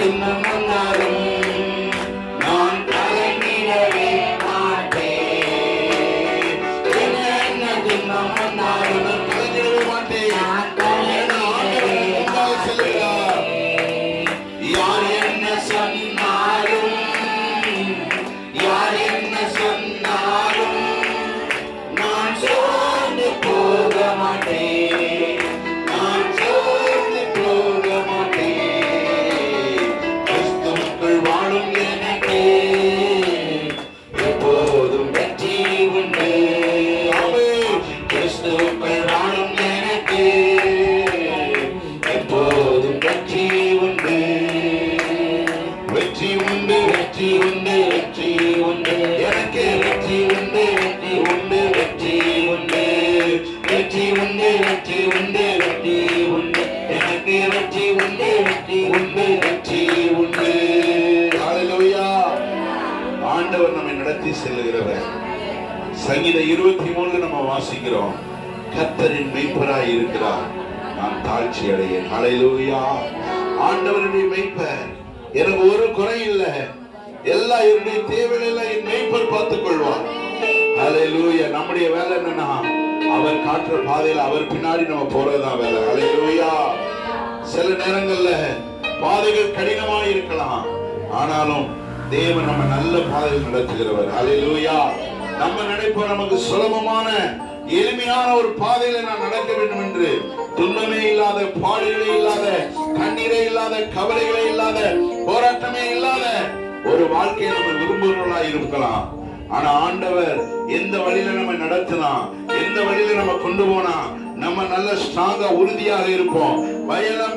துன்பம் வந்தாலும் நான் கலங்கிடவே மாட்டேன். என்ன துன்பம் வந்தாலும் நான் கலங்கிடவே மாட்டேன். யார் என்ன சொன்னாலும் யார் என்ன சொன்னாலும் நான் சோர்ந்து போக மாட்டேன். நான் சோர்ந்து போக மாட்டேன். கிறிஸ்துவுக்குள் வாழும் எனக்கு எப்போதும் வெற்றி உண்டு. கிறிஸ்துவுக்குள் வாழும் எனக்கு எப்போதும் வெற்றி உண்டு. வெற்றி உண்டு, வெற்றி உண்டு, வெற்றி உண்டு. எனக்கு வெற்றி உண்டு, வெற்றி உண்டு, வெற்றி உண்டு. வெற்றி உண்டு, வெற்றி உண்டு, வெற்றி உண்டு. எனக்கு வெற்றி உண்டு, வெற்றி உண்டு, வெற்றி உண்டு. ஹல்லேலூயா. ஆண்டவர் நம்மை நடத்தி செல்லுகிறவர். சங்கீதம் 23 நம்ம வாசிக்கிறோம். கர்த்தரின் மெய்ப்பராய் இருக்கிறார், நான் தாழ்ச்சி அடையேன். ஹல்லேலூயா. ஆண்டவருடைய மெய்ப்பர், எனக்கு ஒரு குறை இல்லை, எல்லா என்னுடைய தேவைகளை என் மெய்ப்பர் பார்த்துக் கொள்வார். ஹல்லேலூயா. நம்முடைய வேலை என்னன்னா, அவர் காட்டுற பாதையில அவர் பின்னாடி நம்ம போறதுதான் வேலை. ஹல்லேலூயா. சில நேரங்கள்ல பாதைகள் கடினமா இருக்கலாம், ஆனாலும் தேவன் நம்ம நல்ல பாதையில் நடத்துகிறவர். ஹல்லேலூயா. நம்ம நினைப்போம் நமக்கு சுலபமான எளிமையான ஒரு பாதையில நான் நடக்க வேண்டும் என்று. துன்பமே இல்லாத, பாடுகளே இல்லாத, கண்ணீரே இல்லாத, கவலைகளே இல்லாத, போராட்டமே இல்லாத ஒரு வாழ்க்கையை நம்ம விரும்புகிறவர்களா இருக்கலாம். ஆனா ஆண்டவர் எந்த வழியில நம்ம நடத்தினா, எந்த வழியில நம்ம கொண்டு போனா நம்ம நல்ல ஸ்ட்ராங்கா உறுதியாக இருப்போம்,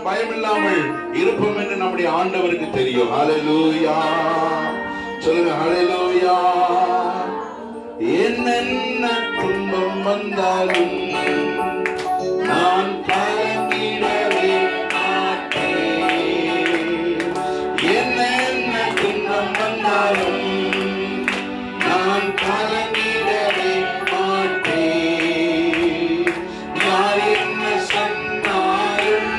பயம் இல்லாமல் இருப்போம் என்று நம்முடைய ஆண்டவருக்கு தெரியும். ஹல்லேலூயா. சொல்லுங்க ஹல்லேலூயா. என்னென்ன துன்பம் வந்தாலும் நான் கலங்கிடவே மாட்டேன். என்னென்ன துன்பம் வந்தாலும் நான் கலங்கிடவே மாட்டேன். யார் என்ன சொன்னாலும்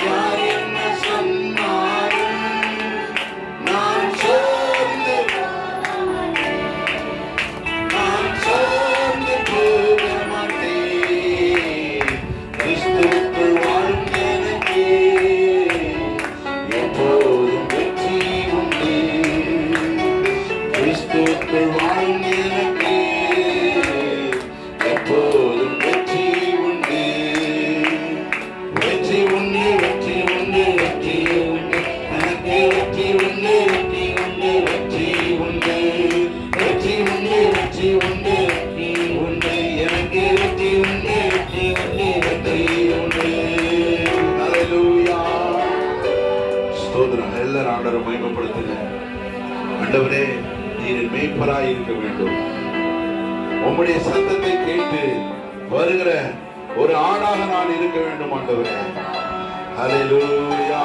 யார் என்ன சொன்னாலும் நான் சோர்ந்து போக மாட்டேன். கிறிஸ்துவுக்குள் வாழும் எனக்கு எப்போதும் வெற்றி உண்டு. கிறிஸ்துவுக்குள் வாழும் எனக்கு எப்போதும் வெற்றி உண்டு. வெற்றி உண்டு, வெற்றி உண்டு, வெற்றி உண்டு. எனக்கு வெற்றி உண்டு, வெற்றி உண்டு, வெற்றி உண்டு. வெற்றி உண்டு, வெற்றி உண்டு, வெற்றி உண்டு. எனக்கு வெற்றி உண்டு, வெற்றி உண்டு, வெற்றி உண்டு. ஹல்லேலூயா. ஸ்தோத்திரம். எல்லாரும் ஆண்டவரை மகிமைப்படுத்துங்க. ஆண்டவரே, நீர் மெய்ப்பராய் இருக்க வேண்டும். உம்முடைய சத்தத்தை கேட்டு வருகிற ஒரு ஆணாக நான் இருக்க வேண்டும் ஆண்டவரே. ஹல்லேலூயா.